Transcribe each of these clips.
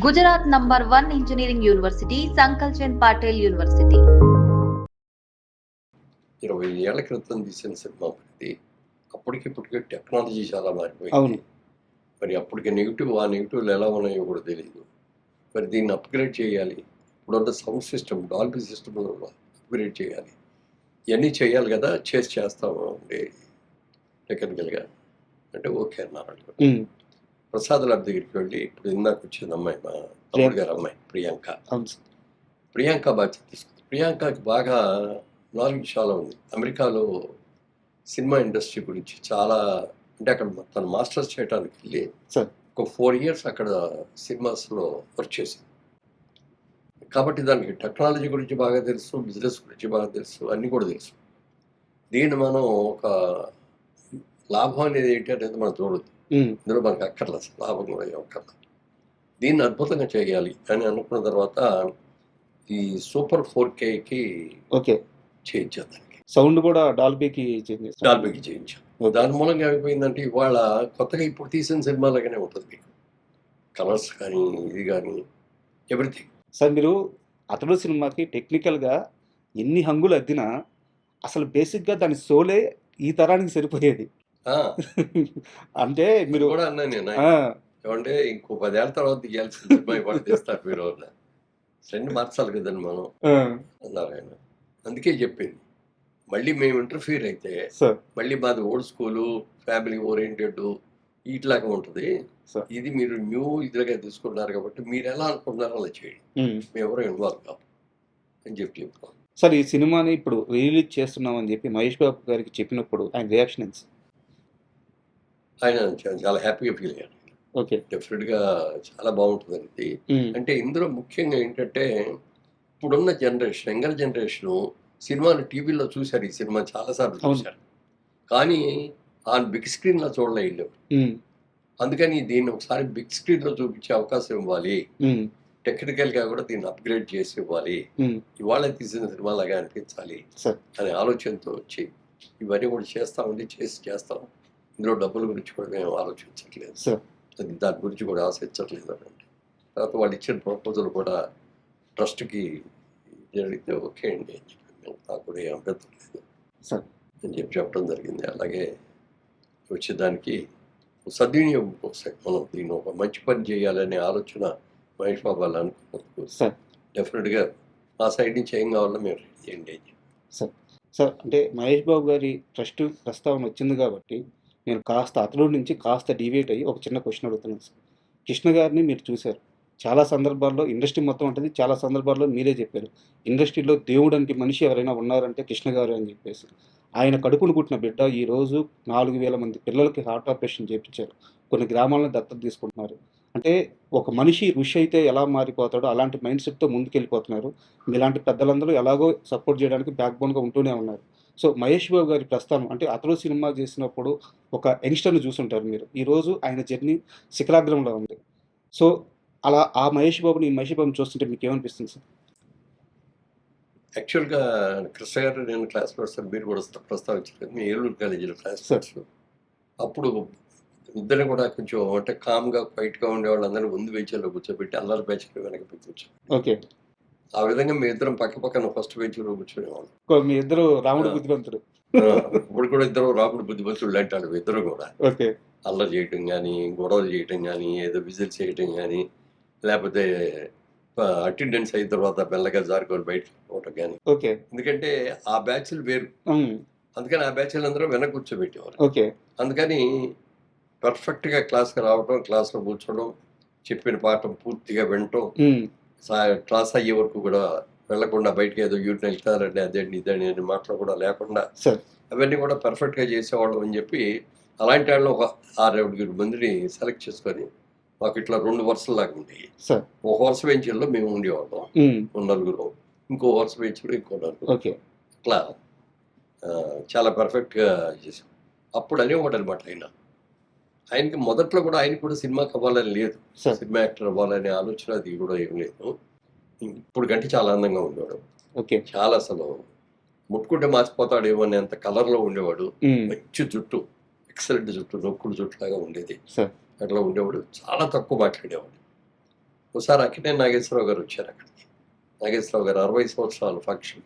Gujarat number 1 engineering university Sankalchand Patil university. 20 ఏళ్ల క్రితం తీసిన సినిమా ఇది. అప్పటికిప్పటికే టెక్నాలజీ చాలా అవును. మారిపోయింది. మరి అప్పటికి ఆ నెగిటివ్లు ఎలా ఉన్నాయో కూడా తెలియదు. మరి దీన్ని అప్గ్రేడ్ చేయాలి. ఇప్పుడున్న sound system, Dolby system upgrade చేయాలి. ఇవన్నీ చేయాలి కదా, చేస్తాము అంటే టెక్నికల్గా అంటే ఓకే అన్నారు వాళ్ళు. ఉమ్, ప్రసాద్ లాడ్ దగ్గరికి వెళ్ళి ఇప్పుడు ఇందాక వచ్చింది అమ్మాయి, మా తమ్ముడు గారు అమ్మాయి ప్రియాంక. అవును సార్. ప్రియాంక బాధ్యత తీసుకుంది. ప్రియాంకకి బాగా నాలెడ్జ్ చాలా ఉంది. అమెరికాలో సినిమా ఇండస్ట్రీ గురించి చాలా, అంటే అక్కడ తను మాస్టర్స్ చేయడానికి వెళ్ళి సార్. ఒక 4 years అక్కడ సినిమాస్లో వర్క్ చేసింది. కాబట్టి దానికి టెక్నాలజీ గురించి బాగా తెలుసు, బిజినెస్ గురించి బాగా తెలుసు, అన్నీ కూడా తెలుసు. దీన్ని మనం ఒక లాభం అనేది ఏంటి అనేది మనం చూడొద్దు. ఉమ్, ఇందులో మనకు అక్కర్లేదు, అసలు లాభం కూడా ఏం అక్కర్లేదు. దీన్ని అద్భుతంగా చేయాలి అని అనుకున్న తర్వాత ఈ సూపర్ 4Kకి ఓకే. చేయించాను దానికి, సౌండ్ కూడా డాల్బీకి చేంజ్ చేస్తాం. డాల్బీకి చేయించాం. దాని మూలంగా ఏమైపోయిందంటే ఇవాళ కొత్తగా ఇప్పుడు తీసిన సినిమాలాగానే ఉంటుంది మీకు. కలర్స్ కానీ ఇది కానీ ఎవ్రీథింగ్. సార్, మీరు అతడు సినిమాకి టెక్నికల్గా ఎన్ని హంగులు అద్దినా అసలు బేసిక్గా దాని సోలే ఈ తరానికి సరిపోయేది. అంటే మీరు కూడా అన్నా నేను ఆ, ఏమంటే ఇంకో 10 ఏళ్ళ తర్వాత తీయాల్సిన సినిమా ఇవాళ తీస్తారు మీరు. ట్రెండ్ మార్చాలి కదండి మనం ఆ, అన్నారు ఆయన. అందుకే చెప్పింది, మళ్ళీ మేము ఇంటర్ఫియర్ అయితే సార్ మళ్ళీ మాది ఓల్డ్ స్కూలు, ఫ్యామిలీ ఓరియంటెడ్ ఇట్లాగా ఉంటుంది. సార్. ఇది మీరు న్యూ ఇదిగా తీసుకున్నారు కాబట్టి మీరు ఎలా అనుకుంటున్నారో అలా చేయండి, ఉమ్. మేము ఎవరో ఇన్వాల్వ్ కావు అని చెప్తాం. సార్, ఈ సినిమాని ఇప్పుడు రిలీజ్ చేస్తున్నామని చెప్పి మహేష్ బాబు గారికి చెప్పినప్పుడు ఆయన రియాక్షన్ ఏంటి సార్? ఆయన చాలా హ్యాపీగా ఫీల్ అయ్యాడు. ఓకే. డెఫినెట్గా చాలా బాగుంటుంది ఇది. ఉమ్, అంటే ఇందులో ముఖ్యంగా ఏంటంటే ఇప్పుడున్న జనరేషన్, యంగర్ జనరేషను సినిమాను టీవీలో చూశారు, ఈ సినిమా చాలాసార్లు అవును. చూశారు, కానీ ఆ బిగ్ స్క్రీన్లో చూడలేదు. ఉమ్, అందుకని దీన్ని ఒకసారి బిగ్ స్క్రీన్లో చూపించే అవకాశం ఇవ్వాలి, ఉమ్, టెక్నికల్గా కూడా దీన్ని అప్గ్రేడ్ చేసి ఇవ్వాలి, ఉమ్, ఇవాళ తీసిన సినిమాలాగా అనిపించాలి సార్. అనే ఆలోచనతో వచ్చి ఇవన్నీ కూడా చేస్తామండి, చేస్తాం. ఇందులో డబ్బుల గురించి కూడా మేము ఆలోచించట్లేదు, సార్. దాని గురించి కూడా ఆశించట్లేదు అని. తర్వాత వాళ్ళు ఇచ్చిన ప్రపోజల్ కూడా ట్రస్ట్కి జరిగితే ఓకే అండి అని చెప్పి, మేము నాకు కూడా ఏం అభ్యంతరం లేదు సార్. అని చెప్పి చెప్పడం జరిగింది. అలాగే వచ్చేదానికి సద్వినియోగం కోసం మనం దీన్ని ఒక మంచి పని చేయాలనే ఆలోచన మహేష్ బాబు వాళ్ళు అనుకున్నందుకు సార్. డెఫినెట్గా మా సైడ్ నుంచి ఏం కావాలో మేము రెడీ చేయండి అని చెప్పి. సార్, అంటే మహేష్ బాబు గారి ట్రస్ట్ ప్రస్తావన వచ్చింది కాబట్టి నేను కాస్త అతడు నుంచి కాస్త డీవియేట్ అయ్యి ఒక చిన్న క్వశ్చన్ అడుగుతున్నాను సార్. కృష్ణ గారిని మీరు చూశారు, చాలా సందర్భాల్లో ఇండస్ట్రీ మొత్తం ఉంటుంది, చాలా సందర్భాల్లో మీరే చెప్పారు ఇండస్ట్రీలో దేవుడు అంటే మనిషి ఎవరైనా ఉన్నారంటే కృష్ణ గారు అని చెప్పేసి. ఆయన కడుపును పుట్టిన బిడ్డ ఈరోజు 4,000 మంది పిల్లలకి హార్ట్ ఆపరేషన్ చేయించారు, కొన్ని గ్రామాలను దత్తత తీసుకుంటున్నారు. అంటే ఒక మనిషి ఋషి అయితే ఎలా మారిపోతాడో అలాంటి మైండ్ సెట్తో ముందుకెళ్ళిపోతున్నారు. మీలాంటి పెద్దలందరూ ఎలాగో సపోర్ట్ చేయడానికి బ్యాక్ బోన్గా ఉంటూనే ఉన్నారు. సో మహేష్ బాబు గారి ప్రస్థానం అంటే అతడు సినిమా చేసినప్పుడు ఒక యంగ్స్టర్ని చూసుంటారు మీరు, ఈరోజు ఆయన జర్నీ శిఖరాగ్రంలో ఉంది. సో అలా ఆ మహేష్ బాబుని చూస్తుంటే మీకు ఏమనిపిస్తుంది సార్? యాక్చువల్గా కృష్ణ గారు నేను క్లాస్ పర్సన్, మీరు కూడా ప్రస్తావించారు, మీ ఏలూరు కాలేజీలో క్లాస్ సార్. పర్సన్. అప్పుడు ఇద్దరు కూడా కొంచెం అంటే కామ్గా క్వైట్గా ఉండేవాళ్ళందరూ ముందు బెంచ్లో కూర్చోబెట్టి అందరి బెంచ్లో వెనక కూర్చో, ఓకే. ఆ విధంగా మీ ఇద్దరం పక్క పక్కన ఫస్ట్ బెంచ్లో కూర్చునేవాళ్ళం. మీ ఇద్దరు రాముడు బుద్ధిమంతుడు. ఇప్పుడు కూడా ఇద్దరు రాముడు బుద్ధిమంతుడు అంటాడు. ఇద్దరు కూడా ఓకే. అల్లరి చేయటం కానీ, గొడవలు చేయటం కానీ, ఏదో విజిల్స్ చేయటం కానీ, లేకపోతే అటెండెన్స్ అయిన తర్వాత మెల్లగా జారుకొని బయటకు పోవటం కానీ. ఓకే. ఎందుకంటే ఆ బ్యాచ్లు వేరు, ఉమ్, అందుకని ఆ బ్యాచ్లు అందరూ వెనక కూర్చోబెట్టేవారు. ఓకే. అందుకని పర్ఫెక్ట్గా క్లాస్కి రావటం, క్లాస్లో కూర్చోవడం, చెప్పిన పాఠం పూర్తిగా వినటం, ఉమ్, క్లాస్ అయ్యే వరకు కూడా వెళ్లకుండా బయటకు ఏదో యూరిన్ వెళ్తారండి అదేంటి ఇదండి అని మాటలు కూడా లేకుండా సార్. అవన్నీ కూడా పర్ఫెక్ట్గా చేసేవాళ్ళం అని చెప్పి అలాంటి వాళ్ళు ఒక 6-7 మందిని సెలెక్ట్ చేసుకొని మాకు ఇట్లా 2 వరుసలాగా ఉండేవి. సార్. ఒక వరుస బెంచ్లో మేము ఉండేవాళ్ళం, ఉమ్, నలుగురు, ఇంకో వరుస బెంచ్లో ఇంకో నలుగురు, ఓకే. ఇట్లా చాలా పర్ఫెక్ట్గా చేసాం. అప్పుడు అనేవాడు అనమాట ఆయనకి మొదట్లో కూడా ఆయనకి కూడా సినిమాకి అవ్వాలని లేదు, సార్. సినిమా యాక్టర్ అవ్వాలనే ఆలోచన అది కూడా ఏం లేదు. ఇప్పుడు కంటే చాలా అందంగా ఉండేవాడు, ఓకే. చాలా అసలు ముట్టుకుంటే మార్చిపోతాడేమో అనేంత కలర్లో ఉండేవాడు. ఉమ్, మంచి జుట్టు, ఎక్సలెంట్ జుట్టు, నొక్కుడు జుట్టు లాగా ఉండేది, సార్. అట్లా ఉండేవాడు. చాలా తక్కువ మాట్లాడేవాడు, ఒకసారి అక్కడే నాగేశ్వరరావు గారు వచ్చారు అక్కడికి. నాగేశ్వరరావు గారు 60 సంవత్సరాల ఫంక్షన్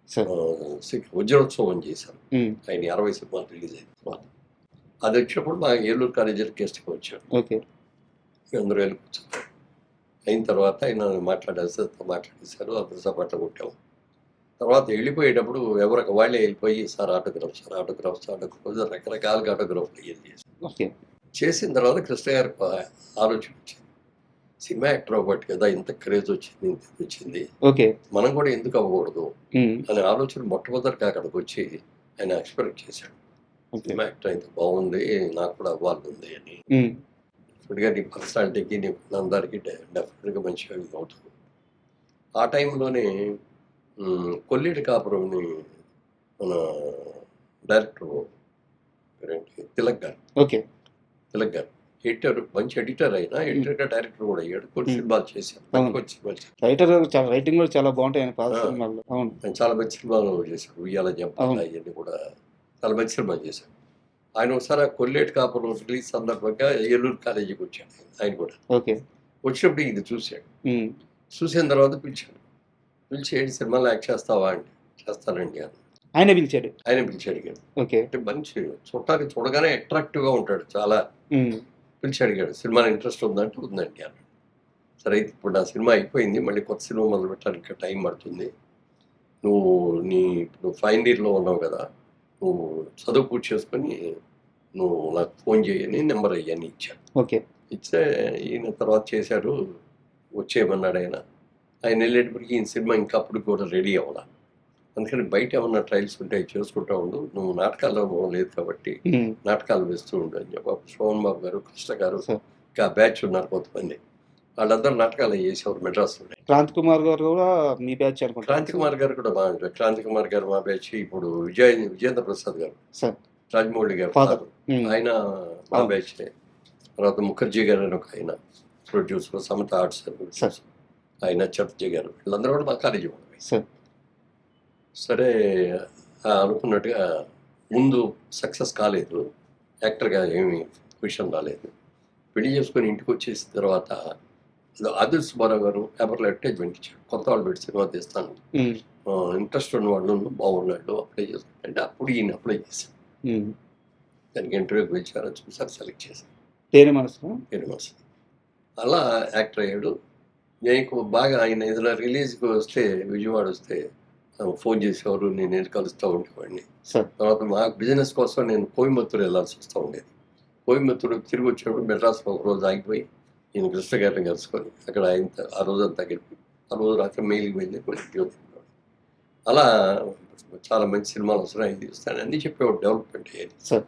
సార్. వజ్రోత్సవం చేశారు. ఉమ్, ఆయన 60 సినిమాలు రిలీజ్ అయిన తర్వాత అది వచ్చినప్పుడు మా ఏలూరు కాలేజీలో గెస్ట్గా వచ్చాడు. ఓకే. అందరూ వెళ్ళి కూర్చున్నారు. అయిన తర్వాత ఆయన మాట్లాడేశారు. అందరూ సపాట్లు కొట్టాము. తర్వాత వెళ్ళిపోయేటప్పుడు ఎవరికి వాళ్ళే వెళ్ళిపోయి సార్ ఆటోగ్రాఫ్ రకరకాలుగా ఆటోగ్రాఫ్లు అయ్యేది చేశారు. ఓకే. చేసిన తర్వాత కృష్ణ గారికి ఆలోచన వచ్చింది, సినిమా యాక్టర్ అవ్వబట్టి కదా ఇంత క్రేజ్ వచ్చింది, ఇంత వచ్చింది, ఓకే. మనం కూడా ఎందుకు అవ్వకూడదు ఉమ్, అనే ఆలోచన మొట్టమొదటిగా అక్కడికి వచ్చి ఆయన ఎక్స్పెక్ట్ చేశాడు. ఓకే. సినిమా యాక్టర్ అయితే బాగుంది, నాకు కూడా అవ్వాలి ఉంది అని. ఉమ్, డెఫినెట్గా నీ పర్సనాలిటీకి నీ అందరికీ డెఫినెట్గా మంచిగా ఇది అవుతుంది. ఆ టైంలోనే కొల్లేటి కాపురంని మన డైరెక్టర్ తిలక్ గారు ఓకే. ఎడిటర్, మంచి ఎడిటర్ అయినా ఎడిటర్గా డైరెక్టర్ కూడా అయ్యాడు. కొన్ని సినిమాలు చేశాడు, మంచి సినిమాలు చేశాడు. రైటింగ్ కూడా చాలా బాగుంటాయి ఆయన పాత ఆ. సినిమాల్లో. అవును. ఆయన చాలా మంచి సినిమాలు చేశాడు. ఉయ్యాల జంపాల అవును. అవన్నీ కూడా చాలా మంచి సినిమాలు చేశాడు. ఆయన ఒకసారి ఆ కొల్లేటి కాపురం రిలీజ్ సందర్భంగా ఏలూరు కాలేజీకి వచ్చాడు ఆయన కూడా. ఓకే. వచ్చినప్పుడు ఇది చూశాడు. ఉమ్, చూసిన తర్వాత పిలిచాడు. పిలిచి ఏంటి సినిమాలో యాక్ట్ చేస్తావా అండి? చేస్తానండి అని ఆయన పిలిచాడు. ఆయన పిలిచి అడిగాడు. ఓకే. అంటే మంచి చూడటానికి చూడగానే అట్రాక్టివ్గా ఉంటాడు చాలా. ఉమ్, పిలిచి అడిగాడు, సినిమాలో ఇంట్రెస్ట్ ఉందంటే ఉందండి అన్నాడు. సరే అయితే ఇప్పుడు నా సినిమా అయిపోయింది, మళ్ళీ కొత్త సినిమా మొదలు పెట్టడానికి టైం పడుతుంది. నువ్వు ఇప్పుడు ఫైనల్ ఇయర్లో ఉన్నావు కదా, నువ్వు చదువు పూర్తి చేసుకొని నువ్వు నాకు ఫోన్ చేయని నెంబర్ అయ్యని ఇచ్చాను. ఓకే. ఇచ్చే ఈయన తర్వాత చేశాడు. వచ్చేయమన్నాడు ఆయన. ఆయన వెళ్ళేటప్పటికి ఈయన సినిమా ఇంకా అప్పుడు కూడా రెడీ అవ్వాల. అందుకని బయట ఏమన్నా ట్రయల్స్ ఉంటాయి చేసుకుంటా ఉండు, నువ్వు నాటకాల్లో లేదు కాబట్టి ఉమ్, నాటకాలు వేస్తూ ఉండు అని చెప్పి సోమన్ బాబు గారు, కృష్ణ గారు, సార్. ఇంకా బ్యాచ్ ఉన్నారు కొంతమంది. వాళ్ళందరూ నాటకాలు చేసేవారు మెడ్రాస్లో. క్రాంతి కుమార్ గారు కూడా మీ బ్యాచ్ అనుకుంటా. క్రాంతి కుమార్ గారు కూడా బాగా, క్రాంతి కుమార్ గారు మా బ్యాచ్. ఇప్పుడు విజేంద్ర ప్రసాద్ గారు, సార్. రాజమౌళి గారు Father. father, ఉమ్, ఆయన మా అవును. బ్యాచ్. తర్వాత ముఖర్జీ గారు అని ఒక ఆయన ప్రొడ్యూసర్, సమత ఆర్ట్స్ సార్. ఆయన, చటర్జీ గారు, వీళ్ళందరూ కూడా మా కాలేజీ వాళ్ళు. సార్. సరే అనుకున్నట్టుగా ముందు సక్సెస్ కాలేదు, యాక్టర్గా ఏమీ విషయం రాలేదు. పెళ్లి చేసుకొని ఇంటికి వచ్చేసిన తర్వాత ఆదిల్ సుబ్బారావు గారు పేపర్లో అడ్వర్టైజ్మెంట్ ఇచ్చాడు, కొత్త వాళ్ళు పెట్టి సినిమా తీస్తాను, ఉమ్, ఇంట్రెస్ట్ ఉన్న వాళ్ళు బాగున్నాడు అప్లై చేసుకుంటే అప్పుడు ఈయన అప్లై చేశాను. ఉమ్. దానికి ఇంటర్వ్యూకి పిలిచారు, చూసారు, సెలెక్ట్ చేశాను. తేనె మనసు. ఫేమస్ అలా యాక్టర్ అయ్యాడు. నేను బాగా ఆయన ఏదైనా రిలీజ్కి వస్తే, విజయవాడ వస్తే ఫోన్ చేసేవారు, నేను వెళ్ళి కలుస్తూ ఉండేవాడిని. సార్. తర్వాత మా బిజినెస్ కోసం నేను కోయంబత్తూరు వెళ్ళాల్సి వస్తూ ఉండేది. కోయంబత్తూరు తిరిగి వచ్చినప్పుడు మెడ్రాస్లో ఒక రోజు ఆగిపోయి నేను కృష్ణ గారిని కలుసుకొని అక్కడ ఆయన ఆ రోజంతా గడిపి ఆ రోజు రాత్రి మెయిల్కి వెళ్ళి కొన్ని అలా చాలా మంచి సినిమాలు వస్తున్నాయి, ఇది వస్తాయని అన్నీ చెప్పేవాడు. డెవలప్మెంట్ అయ్యేది. సార్.